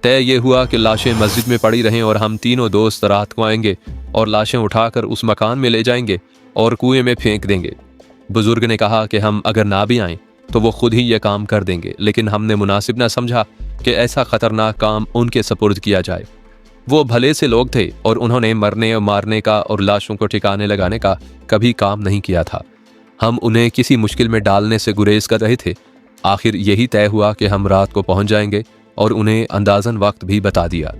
तय ये हुआ कि लाशें मस्जिद में पड़ी रहें और हम तीनों दोस्त रात को आएंगे और लाशें उठाकर उस मकान में ले जाएंगे और कुएं में फेंक देंगे। बुजुर्ग ने कहा कि हम अगर ना भी आएं तो वो खुद ही ये काम कर देंगे, लेकिन हमने मुनासिब ना समझा कि ऐसा खतरनाक काम उनके सपुर्द किया जाए। वो भले से लोग थे और उन्होंने मरने और मारने का और लाशों को ठिकाने लगाने का कभी काम नहीं किया था। हम उन्हें किसी मुश्किल में डालने से गुरेज कर रहे थे। आखिर यही तय हुआ कि हम रात को पहुंच जाएंगे और उन्हें अंदाजन वक्त भी बता दिया।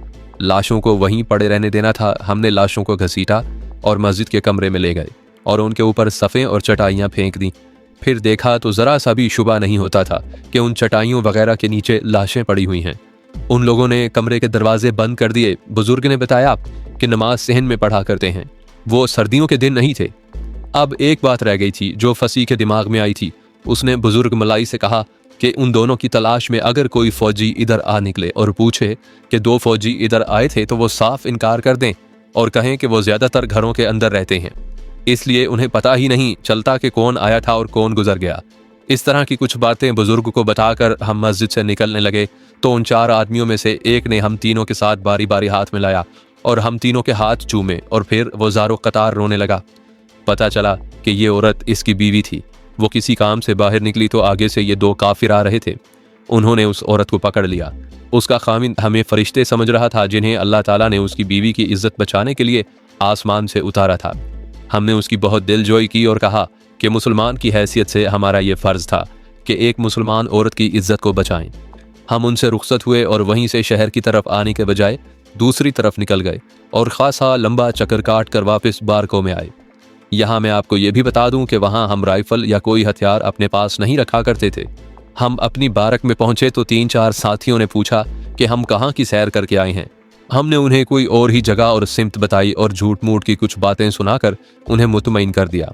लाशों को वहीं पड़े रहने देना था। हमने लाशों को घसीटा और मस्जिद के कमरे में ले गए और उनके ऊपर सफ़े और चटाइयाँ फेंक दी। फिर देखा तो ज़रा सा भी शुबा नहीं होता था कि उन चटाइयों वगैरह के नीचे लाशें पड़ी हुई हैं। उन लोगों ने कमरे के दरवाजे बंद कर दिए। बुजुर्ग ने बताया कि नमाज सहन में पढ़ा करते हैं। वो सर्दियों के दिन नहीं थे। अब एक बात रह गई थी जो फसी के दिमाग में आई थी। उसने बुजुर्ग मलाई से कहा कि उन दोनों की तलाश में अगर कोई फौजी इधर आ निकले और पूछे कि 2 फौजी इधर आए थे तो वो साफ इनकार कर दें और कहें कि वो ज़्यादातर घरों के अंदर रहते हैं, इसलिए उन्हें पता ही नहीं चलता कि कौन आया था और कौन गुजर गया। इस तरह की कुछ बातें बुजुर्ग को बताकर हम मस्जिद से निकलने लगे तो उन 4 आदमियों में से एक ने हम तीनों के साथ बारी बारी हाथ मिलाया और हम तीनों के हाथ चूमे और फिर वो ज़ारो कतार रोने लगा। पता चला कि ये औरत इसकी बीवी थी। वो किसी काम से बाहर निकली तो आगे से ये 2 काफिर आ रहे थे। उन्होंने उस औरत को पकड़ लिया। उसका खामिन हमें फरिश्ते समझ रहा था जिन्हें अल्लाह ताला ने उसकी बीवी की इज्जत बचाने के लिए आसमान से उतारा था। हमने उसकी बहुत दिलजोई की और कहा कि मुसलमान की हैसियत से हमारा ये फ़र्ज़ था कि एक मुसलमान औरत की इज्जत को बचाएं। हम उनसे रुखसत हुए और वहीं से शहर की तरफ आने के बजाय दूसरी तरफ निकल गए और ख़ासा लंबा चक्कर काट कर वापस बारकों में आए। यहाँ मैं आपको ये भी बता दूं कि वहाँ हम राइफ़ल या कोई हथियार अपने पास नहीं रखा करते थे। हम अपनी बारक में पहुँचे तो 3-4 साथियों ने पूछा कि हम कहाँ की सैर करके आए हैं। हमने उन्हें कोई और ही जगह और सिमत बताई और झूठ मूठ की कुछ बातें सुनाकर उन्हें मुतमईन कर दिया।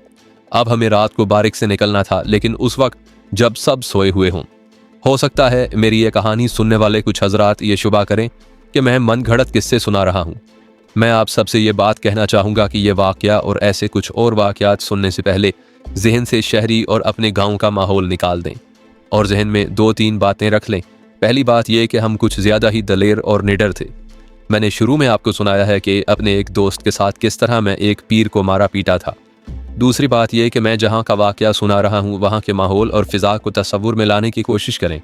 अब हमें रात को बारिक से निकलना था, लेकिन उस वक्त जब सब सोए हुए हों। हो सकता है मेरी ये कहानी सुनने वाले कुछ हजरात ये शुबा करें कि मैं मन घड़त किस्से सुना रहा हूँ। मैं आप सबसे ये बात कहना चाहूँगा कि ये वाक़या और ऐसे कुछ और वाक़यात सुनने से पहले जहन से शहरी और अपने गाँव का माहौल निकाल दें और जहन में 2-3 बातें रख लें। पहली बात यह कि हम कुछ ज़्यादा ही दलेर और निडर थे। मैंने शुरू में आपको सुनाया है कि अपने एक दोस्त के साथ किस तरह मैं एक पीर को मारा पीटा था। दूसरी बात यह कि मैं जहाँ का वाक़या सुना रहा हूँ वहाँ के माहौल और फ़िज़ा को तसव्वुर में लाने की कोशिश करें।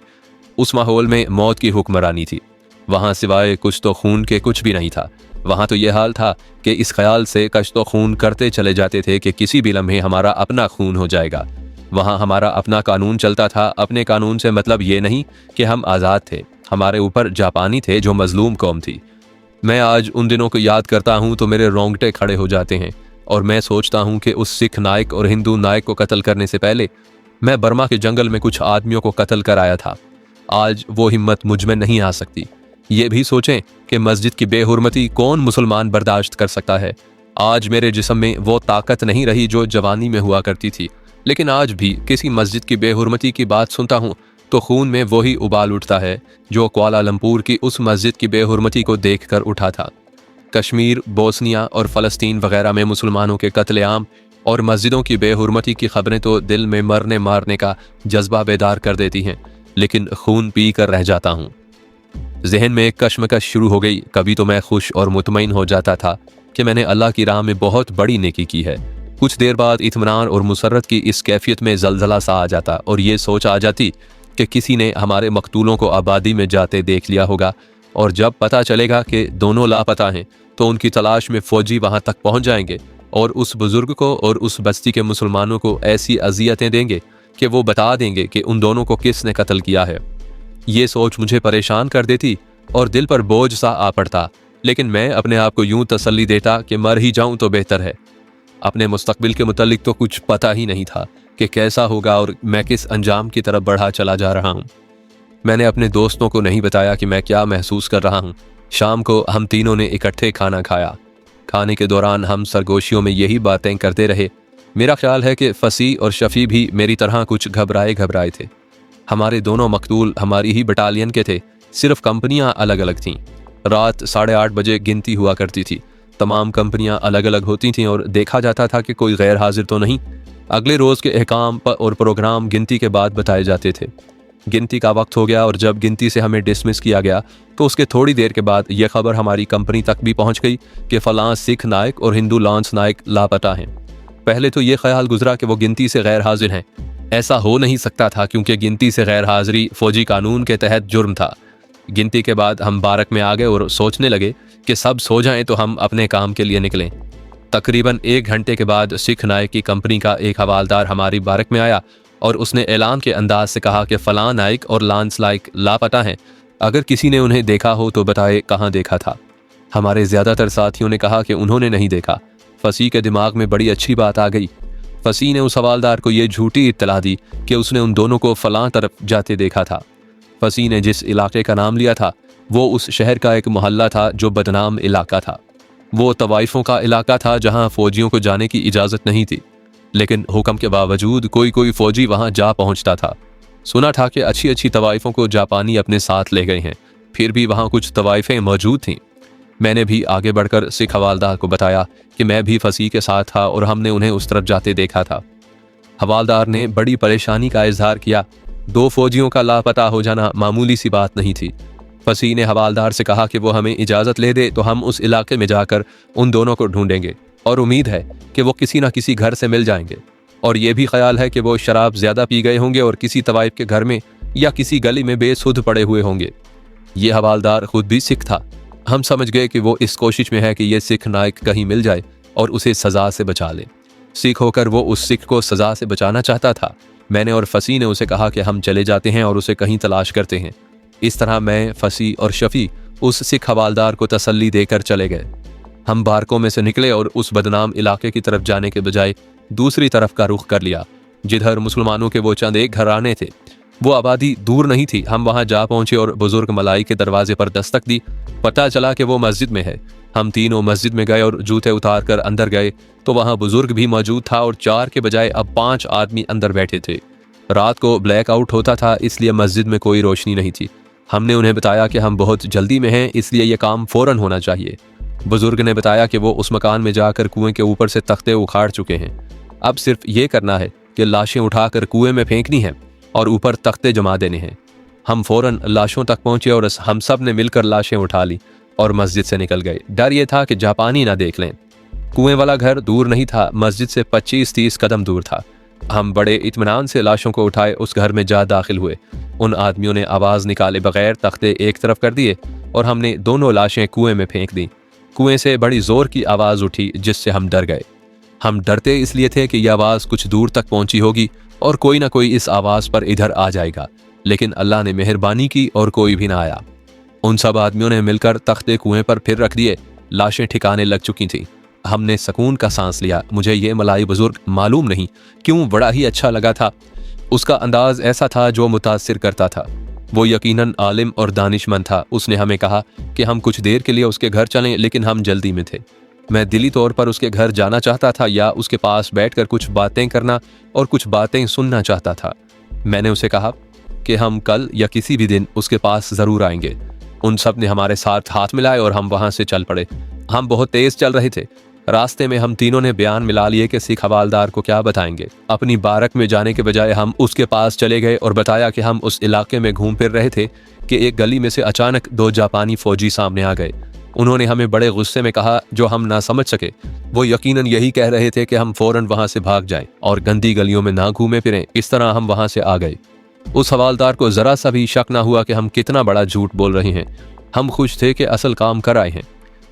उस माहौल में मौत की हुक्मरानी थी। वहाँ सिवाय कुछ तो खून के कुछ भी नहीं था। वहाँ तो ये हाल था कि इस ख्याल से कश तो खून करते चले जाते थे कि किसी भी लम्हे हमारा अपना खून हो जाएगा। वहाँ हमारा अपना कानून चलता था। अपने कानून से मतलब ये नहीं कि हम आज़ाद थे। हमारे ऊपर जापानी थे जो मजलूम कौम थी। मैं आज उन दिनों को याद करता हूँ तो मेरे रोंगटे खड़े हो जाते हैं और मैं सोचता हूँ कि उस सिख नायक और हिंदू नायक को कत्ल करने से पहले मैं बर्मा के जंगल में कुछ आदमियों को कत्ल कर आया था। आज वो हिम्मत मुझ में नहीं आ सकती। ये भी सोचें कि मस्जिद की बेहुरमती कौन मुसलमान बर्दाश्त कर सकता है। आज मेरे जिस्म में वो ताकत नहीं रही जो जवानी में हुआ करती थी, लेकिन आज भी किसी मस्जिद की बेहुरमती की बात सुनता हूँ तो खून में वही उबाल उठता है जो कुआलालंपुर की उस मस्जिद की बेहुरमती को देखकर उठा था। कश्मीर, बोस्निया और फ़लस्तीन वगैरह में मुसलमानों के कत्लेआम और मस्जिदों की बेहुरमती की खबरें तो दिल में मरने मारने का जज्बा बेदार कर देती हैं, लेकिन खून पी कर रह जाता हूँ। जहन में एक कश्मकश शुरू हो गई। कभी तो मैं खुश और मुतमईन हो जाता था कि मैंने अल्लाह की राह में बहुत बड़ी नेकी की है। कुछ देर बाद इत्मीनान और मुसर्रत की इस कैफियत में जलजला सा आ जाता और ये सोच आ जाती कि किसी ने हमारे मकतूलों को आबादी में जाते देख लिया होगा और जब पता चलेगा कि दोनों लापता हैं तो उनकी तलाश में फ़ौजी वहाँ तक पहुँच जाएंगे और उस बुज़ुर्ग को और उस बस्ती के मुसलमानों को ऐसी अजियतें देंगे कि वो बता देंगे कि उन दोनों को किसने कत्ल किया है। ये सोच मुझे परेशान कर देती और दिल पर बोझ सा आ पड़ता, लेकिन मैं अपने आप को यूं तसल्ली देता कि मर ही जाऊं तो बेहतर है। अपने मुस्तकबिल के मुतालिक तो कुछ पता ही नहीं था कि कैसा होगा और मैं किस अंजाम की तरफ बढ़ा चला जा रहा हूँ। मैंने अपने दोस्तों को नहीं बताया कि मैं क्या महसूस कर रहा हूँ। शाम को हम तीनों ने इकट्ठे खाना खाया। खाने के दौरान हम सरगोशियों में यही बातें करते रहे। मेरा ख्याल है कि फसी और शफ़ी भी मेरी तरह कुछ घबराए थे। हमारे दोनों मकतूल हमारी ही बटालियन के थे, सिर्फ कंपनियां अलग अलग थीं। रात 8:30 बजे गिनती हुआ करती थी। तमाम कंपनियां अलग अलग होती थीं और देखा जाता था कि कोई गैर हाजिर तो नहीं। अगले रोज़ के अहकाम और प्रोग्राम गिनती के बाद बताए जाते थे। गिनती का वक्त हो गया और जब गिनती से हमें डिसमिस किया गया तो उसके थोड़ी देर के बाद यह खबर हमारी कंपनी तक भी पहुंच गई कि फलां सिख नायक और हिंदू लॉन्स नायक लापता हैं। पहले तो ये ख्याल गुजरा कि वो गिनती से गैर हाजिर हैं। ऐसा हो नहीं सकता था क्योंकि गिनती से गैर हाजिरी फौजी कानून के तहत जुर्म था। गिनती के बाद हम बारक में आ गए और सोचने लगे कि सब सो जाएं तो हम अपने काम के लिए निकलें। तकरीबन 1 घंटे के बाद सिख नायक की कंपनी का एक हवालदार हमारी बारक में आया और उसने ऐलान के अंदाज से कहा कि फलां नाइक और लांस नाइक लापता हैं, अगर किसी ने उन्हें देखा हो तो बताए कहाँ देखा था। हमारे ज़्यादातर साथियों ने कहा कि उन्होंने नहीं देखा। फसी के दिमाग में बड़ी अच्छी बात आ गई। फसी ने उस हवालदार को ये झूठी इत्तला दी कि उसने उन दोनों को फलां तरफ जाते देखा था। फसी ने जिस इलाके का नाम लिया था वो उस शहर का एक मोहल्ला था जो बदनाम इलाका था। वो तवाइफों का इलाका था जहाँ फौजियों को जाने की इजाज़त नहीं थी, लेकिन हुक्म के बावजूद कोई कोई फौजी वहां जा पहुंचता था। सुना था कि अच्छी अच्छी तवाइफों को जापानी अपने साथ ले गए हैं, फिर भी वहां कुछ तवाइफें मौजूद थीं। मैंने भी आगे बढ़कर सिख हवालदार को बताया कि मैं भी फसी के साथ था और हमने उन्हें उस तरफ जाते देखा था। हवालदार ने बड़ी परेशानी का इजहार किया। 2 फौजियों का लापता हो जाना मामूली सी बात नहीं थी। फसी ने हवालदार से कहा कि वो हमें इजाज़त ले दे तो हम उस इलाके में जाकर उन दोनों को ढूंढेंगे और उम्मीद है कि वो किसी ना किसी घर से मिल जाएंगे। और ये भी ख्याल है कि वो शराब ज़्यादा पी गए होंगे और किसी तवाइफ के घर में या किसी गली में बेसुध पड़े हुए होंगे। ये हवालदार खुद भी सिख था। हम समझ गए कि वो इस कोशिश में है कि ये सिख नायक कहीं मिल जाए और उसे सज़ा से बचा ले। सिख होकर वो उस सिख को सज़ा से बचाना चाहता था। मैंने और फसी ने उसे कहा कि हम चले जाते हैं और उसे कहीं तलाश करते हैं। इस तरह मैं, फसी और शफी उस सिख हवालदार को तसल्ली देकर चले गए। हम बारकों में से निकले और उस बदनाम इलाके की तरफ जाने के बजाय दूसरी तरफ का रुख कर लिया, जिधर मुसलमानों के वो चंद एक घराने थे। वो आबादी दूर नहीं थी। हम वहां जा पहुंचे और बुजुर्ग मलाई के दरवाजे पर दस्तक दी। पता चला कि वो मस्जिद में है। हम तीनों मस्जिद में गए और जूते उतार कर अंदर गए तो वहां बुजुर्ग भी मौजूद था और 4 के बजाय अब 5 आदमी अंदर बैठे थे। रात को ब्लैक आउट होता था, इसलिए मस्जिद में कोई रोशनी नहीं थी। हमने उन्हें बताया कि हम बहुत जल्दी में हैं, इसलिए यह काम फौरन होना चाहिए। बुजुर्ग ने बताया कि वो उस मकान में जाकर कुएं के ऊपर से तख्ते उखाड़ चुके हैं। अब सिर्फ ये करना है कि लाशें उठाकर कुएं में फेंकनी हैं और ऊपर तख्ते जमा देने हैं। हम फौरन लाशों तक पहुंचे और हम सब ने मिलकर लाशें उठा ली और मस्जिद से निकल गए। डर ये था कि जापानी ना देख लें। कुएं वाला घर दूर नहीं था, मस्जिद से 25-30 कदम दूर था। हम बड़े इत्मीनान से लाशों को उठाए उस घर में जा दाखिल हुए। उन आदमियों ने आवाज़ निकाले बगैर तख्ते एक तरफ कर दिए और हमने दोनों लाशें कुएं में फेंक दी। कुएं से बड़ी जोर की आवाज़ उठी जिससे हम डर गए। हम डरते इसलिए थे कि यह आवाज़ कुछ दूर तक पहुंची होगी और कोई ना कोई इस आवाज़ पर इधर आ जाएगा, लेकिन अल्लाह ने मेहरबानी की और कोई भी ना आया। उन सब आदमियों ने मिलकर तख्ते कुएं पर फिर रख दिए। लाशें ठिकाने लग चुकी थीं। हमने सुकून का सांस लिया। मुझे ये मलाई बुजुर्ग मालूम नहीं क्यों बड़ा ही अच्छा लगा था। उसका अंदाज ऐसा था जो मुतासिर करता था। वो यकीनन आलिम और दानिशमंद था। उसने हमें कहा कि हम कुछ देर के लिए उसके घर चलें, लेकिन हम जल्दी में थे। मैं दिली तौर पर उसके घर जाना चाहता था या उसके पास बैठकर कुछ बातें करना और कुछ बातें सुनना चाहता था। मैंने उसे कहा कि हम कल या किसी भी दिन उसके पास ज़रूर आएंगे। उन सब ने हमारे साथ हाथ मिलाए और हम वहाँ से चल पड़े। हम बहुत तेज़ चल रहे थे। रास्ते में हम तीनों ने बयान मिला लिए कि सिख हवालदार को क्या बताएंगे। अपनी बारक में जाने के बजाय हम उसके पास चले गए और बताया कि हम उस इलाके में घूम फिर रहे थे कि एक गली में से अचानक 2 जापानी फौजी सामने आ गए। उन्होंने हमें बड़े गुस्से में कहा जो हम ना समझ सके। वो यकीनन यही कह रहे थे कि हम फौरन वहाँ से भाग जाएं और गंदी गलियों में ना घूमे फिरें। इस तरह हम वहाँ से आ गए। उस हवालदार को ज़रा सा भी शक ना हुआ कि हम कितना बड़ा झूठ बोल रहे हैं। हम खुश थे कि असल काम कर आए हैं।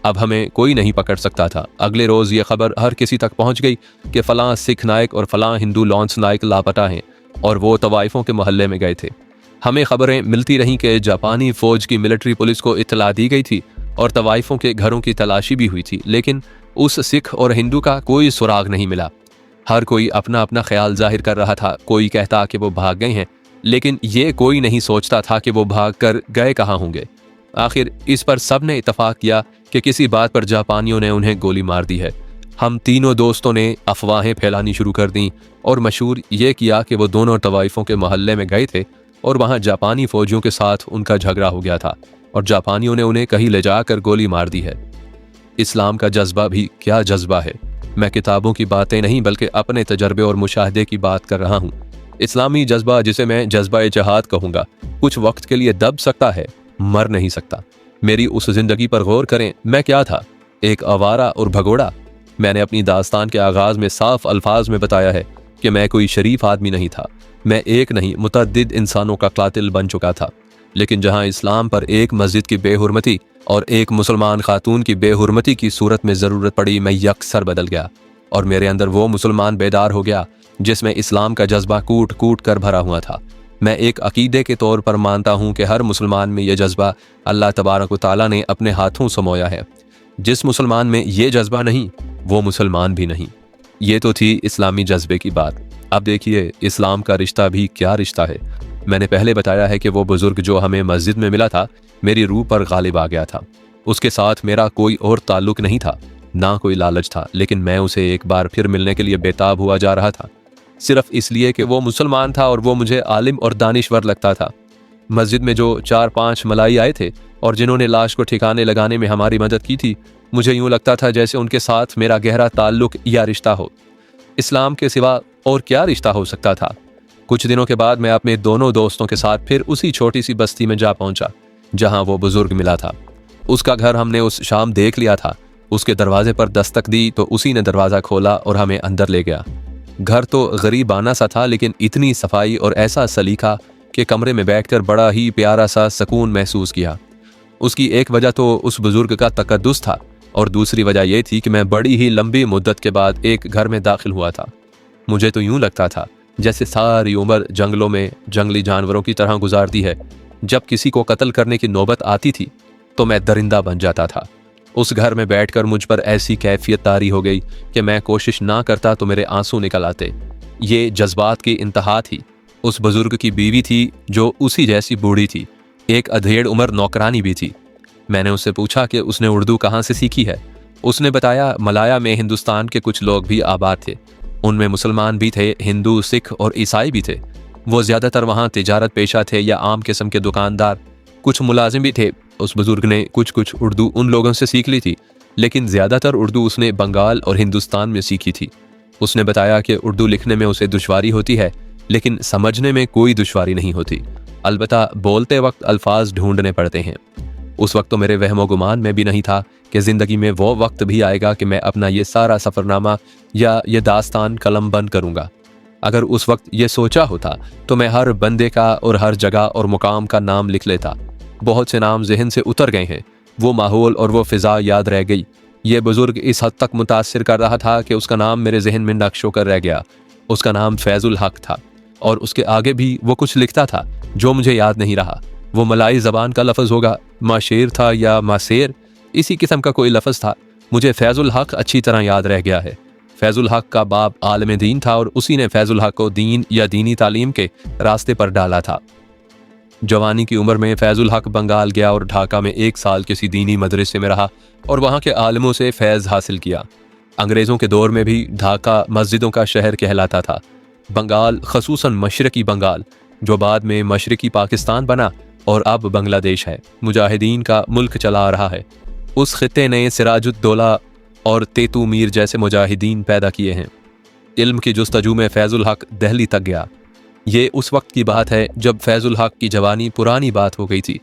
अब हमें कोई नहीं पकड़ सकता था। अगले रोज़ ये खबर हर किसी तक पहुंच गई कि फ़लाँ सिख नायक और फ़लाँ हिंदू लॉन्स नायक लापता हैं और वो तवाइफों के मोहल्ले में गए थे। हमें खबरें मिलती रहीं कि जापानी फ़ौज की मिलिट्री पुलिस को इत्तला दी गई थी और तवाइफों के घरों की तलाशी भी हुई थी, लेकिन उस सिख और हिंदू का कोई सुराग नहीं मिला। हर कोई अपना अपना ख्याल जाहिर कर रहा था। कोई कहता कि वो भाग गए हैं, लेकिन ये कोई नहीं सोचता था कि वो भाग कर गए कहाँ होंगे। आखिर इस पर सब ने इत्तफाक किया कि किसी बात पर जापानियों ने उन्हें गोली मार दी है। हम तीनों दोस्तों ने अफवाहें फैलानी शुरू कर दी और मशहूर ये किया कि वो दोनों तवाइफों के मोहल्ले में गए थे और वहाँ जापानी फ़ौजियों के साथ उनका झगड़ा हो गया था और जापानियों ने उन्हें कहीं ले जाकर गोली मार दी है। इस्लाम का जज्बा भी क्या जज्बा है। मैं किताबों की बातें नहीं बल्कि अपने तजर्बे और मुशाहदे की बात कर रहा हूँ। इस्लामी जज्बा, जिसे मैं जज्बा जिहाद कहूँगा, कुछ वक्त के लिए दब सकता है, मर नहीं सकता। मेरी उस जिंदगी पर गौर करें। मैं क्या था? एक आवारा और भगोड़ा। मैंने अपनी दास्तान के आगाज में साफ अल्फाज में बताया है कि मैं कोई शरीफ आदमी नहीं था। मैं एक नहीं, मुतअद्दिद इंसानों का कातिल बन चुका था। लेकिन जहां इस्लाम पर एक मस्जिद की बेहुरमती और एक मुसलमान खातून की बेहुरमती की सूरत में ज़रूरत पड़ी, मैं यकसर बदल गया और मेरे अंदर वो मुसलमान बेदार हो गया जिसमें इस्लाम का जज्बा कूट कूट कर भरा हुआ था। मैं एक अकीदे के तौर पर मानता हूँ कि हर मुसलमान में यह जज्बा अल्लाह तबारक व तआला ने अपने हाथों समोया है। जिस मुसलमान में ये जज्बा नहीं, वो मुसलमान भी नहीं। ये तो थी इस्लामी जज्बे की बात। अब देखिए इस्लाम का रिश्ता भी क्या रिश्ता है। मैंने पहले बताया है कि वो बुजुर्ग जो हमें मस्जिद में मिला था, मेरी रूह पर गालिब आ गया था। उसके साथ मेरा कोई और ताल्लुक नहीं था, ना कोई लालच था, लेकिन मैं उसे एक बार फिर मिलने के लिए बेताब हुआ जा रहा था, सिर्फ इसलिए कि वो मुसलमान था और वो मुझे आलिम और दानिश्वर लगता था। मस्जिद में जो 4-5 मलाई आए थे और जिन्होंने लाश को ठिकाने लगाने में हमारी मदद की थी, मुझे यूं लगता था जैसे उनके साथ मेरा गहरा ताल्लुक या रिश्ता हो। इस्लाम के सिवा और क्या रिश्ता हो सकता था। कुछ दिनों के बाद मैं अपने दोनों दोस्तों के साथ फिर उसी छोटी सी बस्ती में जा पहुंचा जहां वो बुजुर्ग मिला था। उसका घर हमने उस शाम देख लिया था। उसके दरवाजे पर दस्तक दी तो उसी ने दरवाज़ा खोला और हमें अंदर ले गया। घर तो गरीबाना सा था, लेकिन इतनी सफाई और ऐसा सलीका कि कमरे में बैठकर बड़ा ही प्यारा सा सुकून महसूस किया। उसकी एक वजह तो उस बुजुर्ग का तकद्दुस था और दूसरी वजह यह थी कि मैं बड़ी ही लंबी मुद्दत के बाद एक घर में दाखिल हुआ था। मुझे तो यूं लगता था जैसे सारी उम्र जंगलों में जंगली जानवरों की तरह गुजारती है। जब किसी को कत्ल करने की नौबत आती थी तो मैं दरिंदा बन जाता था। उस घर में बैठकर मुझ पर ऐसी कैफियत तारी हो गई कि मैं कोशिश ना करता तो मेरे आंसू निकल आते। ये जज्बात की इंतहा थी। उस बुजुर्ग की बीवी थी जो उसी जैसी बूढ़ी थी, एक अधेड़ उम्र नौकरानी भी थी। मैंने उससे पूछा कि उसने उर्दू कहाँ से सीखी है। उसने बताया मलाया में हिंदुस्तान के कुछ लोग भी आबाद थे। उनमें मुसलमान भी थे, हिंदू, सिख और ईसाई भी थे। वो ज़्यादातर वहाँ तिजारत पेशा थे या आम किस्म के दुकानदार। कुछ मुलाजिम भी थे। उस बुजुर्ग ने कुछ उर्दू उन लोगों से सीख ली थी, लेकिन ज़्यादातर उर्दू उसने बंगाल और हिंदुस्तान में सीखी थी। उसने बताया कि उर्दू लिखने में उसे दुश्वारी होती है, लेकिन समझने में कोई दुश्वारी नहीं होती। अलबत्ता बोलते वक्त अल्फाज ढूंढने पड़ते हैं। उस वक्त तो मेरे वहमो गुमान में भी नहीं था कि ज़िंदगी में वो वक्त भी आएगा कि मैं अपना ये सारा सफ़रनामा या ये दास्तान कलम बंद करूँगा। अगर उस वक्त ये सोचा होता तो मैं हर बंदे का और हर जगह और मुकाम का नाम लिख लेता। बहुत से नाम जहन से उतर गए हैं। वो माहौल और वो फ़िज़ा याद रह गई। ये बुज़ुर्ग इस हद तक मुतासिर कर रहा था कि उसका नाम मेरे जहन में नक्श होकर रह गया। उसका नाम फैज़ुल हक था और उसके आगे भी वो कुछ लिखता था जो मुझे याद नहीं रहा। वो मलाई ज़बान का लफ्ज़ होगा, माशेर था या मासेर, इसी किस्म का कोई लफ्ज़ था। मुझे फैज़ुल हक अच्छी तरह याद रह गया है। फैज़ुल हक का बाप आलिम दीन था और उसी ने फैज़ुल हक को दीन या दीनी तालीम के रास्ते पर डाला था। जवानी की उम्र में फैज़ुल हक बंगाल गया और ढाका में 1 साल किसी दीनी मदरसे में रहा और वहाँ के आलिमों से फैज़ हासिल किया। अंग्रेज़ों के दौर में भी ढाका मस्जिदों का शहर कहलाता था। बंगाल, ख़ुसूसन मशरक़ी बंगाल, जो बाद में मशरक़ी पाकिस्तान बना और अब बांग्लादेश है, मुजाहिदीन का मुल्क चला रहा है। उस खित्ते ने सिराजुद्दौला और तेतू मीर जैसे मुजाहिदीन पैदा किए हैं। इल्म की जुस्तजू में फैज़ुल हक दिल्ली तक गया। ये उस वक्त की बात है जब फैज़ुल हक की जवानी पुरानी बात हो गई थी।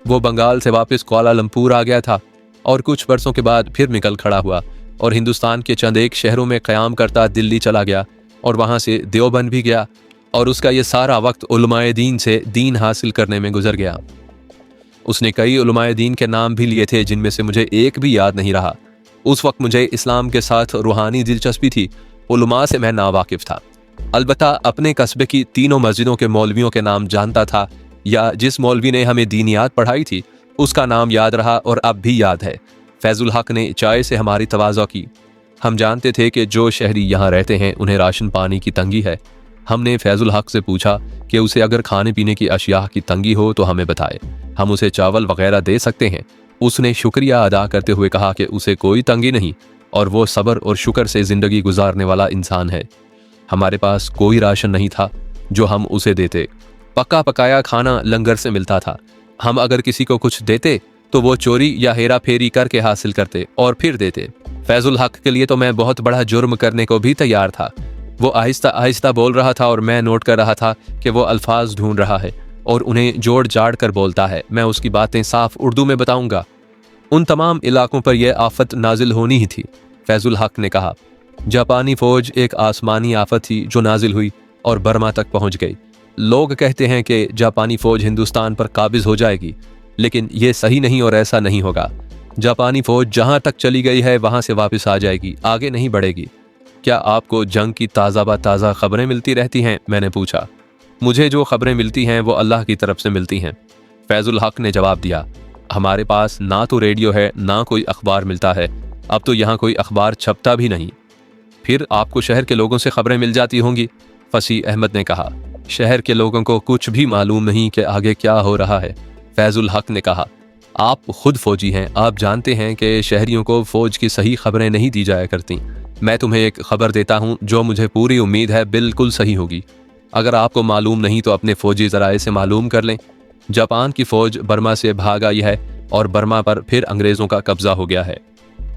वो बंगाल से वापस कुआलालंपुर आ गया था और कुछ बरसों के बाद फिर निकल खड़ा हुआ और हिंदुस्तान के चंद एक शहरों में क़याम करता दिल्ली चला गया और वहाँ से देवबंद भी गया और उसका ये सारा वक्त उलमाए दीन से दीन हासिल करने में गुजर गया। उसने कई उलमाए दीन के नाम भी लिए थे जिनमें से मुझे एक भी याद नहीं रहा। उस वक्त मुझे इस्लाम के साथ रूहानी दिलचस्पी थी, उलमा से मैं नावाकिफ था। अलबत्ता अपने कस्बे की तीनों मस्जिदों के मौलवियों के नाम जानता था, या जिस मौलवी ने हमें दीनियात पढ़ाई थी उसका नाम याद रहा और अब भी याद है। फैज़ुल हक ने चाय से हमारी तवाज़ो की। हम जानते थे कि जो शहरी यहाँ रहते हैं उन्हें राशन पानी की तंगी है। हमने फैज़ुल हक से पूछा कि उसे अगर खाने पीने की अशिया की तंगी हो तो हमें बताए, हम उसे चावल वगैरह दे सकते हैं। उसने शुक्रिया अदा करते हुए कहा कि उसे कोई तंगी नहीं और वो सब्र और शुक्र से ज़िंदगी गुजारने वाला इंसान है। हमारे पास कोई राशन नहीं था जो हम उसे देते। पका पकाया खाना लंगर से मिलता था। हम अगर किसी को कुछ देते तो वो चोरी या हेरा फेरी करके हासिल करते और फिर देते। फैज़ुल हक के लिए तो मैं बहुत बड़ा जुर्म करने को भी तैयार था। वो आहिस्ता आहिस्ता बोल रहा था और मैं नोट कर रहा था कि वो अल्फाज ढूंढ रहा है और उन्हें जोड़ जाड़ कर बोलता है। मैं उसकी बातें साफ उर्दू में बताऊंगा। उन तमाम इलाकों पर यह आफत नाजिल होनी ही थी, फैजुल हक ने कहा। जापानी फौज एक आसमानी आफत थी जो नाजिल हुई और बर्मा तक पहुंच गई। लोग कहते हैं कि जापानी फौज हिंदुस्तान पर काबिज हो जाएगी, लेकिन ये सही नहीं और ऐसा नहीं होगा। जापानी फौज जहां तक चली गई है वहां से वापस आ जाएगी, आगे नहीं बढ़ेगी। क्या आपको जंग की ताज़ा खबरें मिलती रहती हैं? मैंने पूछा। मुझे जो खबरें मिलती हैं वो अल्लाह की तरफ से मिलती हैं, फैजुल हक ने जवाब दिया। हमारे पास ना तो रेडियो है ना कोई अखबार मिलता है, अब तो यहाँ कोई अखबार छपता भी नहीं। फिर आपको शहर के लोगों से खबरें मिल जाती होंगी, फसी अहमद ने कहा। शहर के लोगों को कुछ भी मालूम नहीं कि आगे क्या हो रहा है, फैजुल हक ने कहा। आप खुद फौजी हैं, आप जानते हैं कि शहरियों को फौज की सही खबरें नहीं दी जाया करती। मैं तुम्हें एक खबर देता हूँ जो मुझे पूरी उम्मीद है बिल्कुल सही होगी। अगर आपको मालूम नहीं तो अपने फौजी ज़राए से मालूम कर लें। जापान की फ़ौज बर्मा से भाग आई है और बर्मा पर फिर अंग्रेज़ों का कब्ज़ा हो गया है।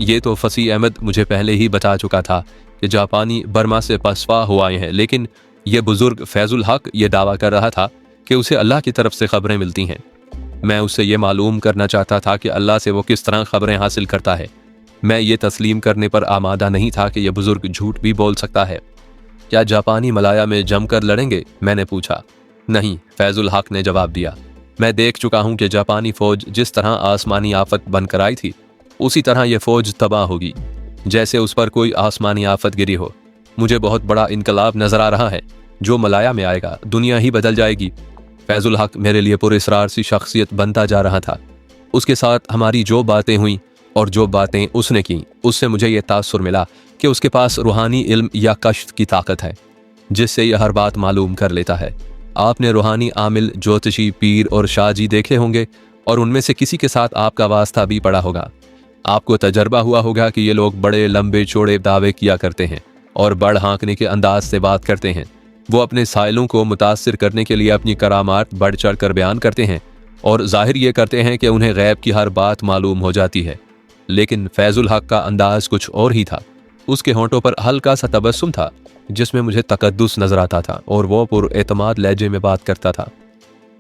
ये तो फसी अहमद मुझे पहले ही बता चुका था कि जापानी बर्मा से पसपा हो आए हैं, लेकिन ये बुज़ुर्ग फैजुल हक ये दावा कर रहा था कि उसे अल्लाह की तरफ से खबरें मिलती हैं। मैं उससे ये मालूम करना चाहता था कि अल्लाह से वो किस तरह खबरें हासिल करता है। मैं ये तस्लीम करने पर आमादा नहीं था कि यह बुज़ुर्ग झूठ भी बोल सकता है। क्या जापानी मलाया में जमकर लड़ेंगे? मैंने पूछा। नहीं, फैजुल हक ने जवाब दिया। मैं देख चुका हूँ कि जापानी फ़ौज जिस तरह आसमानी आफत बनकर आई थी उसी तरह यह फ़ौज तबाह होगी, जैसे उस पर कोई आसमानी आफत गिरी हो। मुझे बहुत बड़ा इनकलाब नज़र आ रहा है जो मलाया में आएगा, दुनिया ही बदल जाएगी। फैजुल हक मेरे लिए पुरस्रार सी शख्सियत बनता जा रहा था। उसके साथ हमारी जो बातें हुई और जो बातें उसने की, उससे मुझे ये तासुर मिला कि उसके पास रूहानी इल्म या कश्फ की ताकत है जिससे यह हर बात मालूम कर लेता है। आपने रूहानी आमिल, ज्योतिषी, पीर और शाहजी देखे होंगे और उनमें से किसी के साथ आपका वास्ता भी पड़ा होगा। आपको तजर्बा हुआ होगा कि ये लोग बड़े लंबे चौड़े दावे किया करते हैं और बड़ हाँकने के अंदाज से बात करते हैं। वो अपने साइलों को मुतासिर करने के लिए अपनी करामात बढ़ चढ़ कर बयान करते हैं और जाहिर ये करते हैं कि उन्हें गैब की हर बात मालूम हो जाती है। लेकिन फैजुल हक का अंदाज कुछ और ही था। उसके होंठों पर हल्का सा तबस्सुम था जिसमें मुझे तकद्दुस नजर आता था और वो पुरएतमाद लहजे में बात करता था।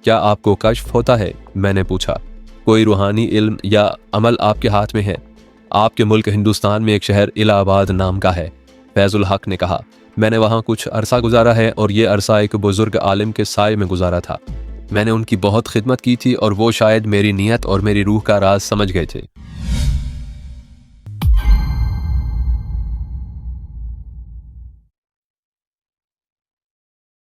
क्या आपको कश्फ होता है? मैंने पूछा। कोई रूहानी इल्म या अमल आपके हाथ में है? आपके मुल्क हिंदुस्तान में एक शहर इलाहाबाद नाम का है, फैजुल हक ने कहा। मैंने वहाँ कुछ अरसा गुजारा है और ये अरसा एक बुजुर्ग आलिम के साए में गुजारा था। मैंने उनकी बहुत खिदमत की थी और वो शायद मेरी नीयत और मेरी रूह का राज समझ गए थे।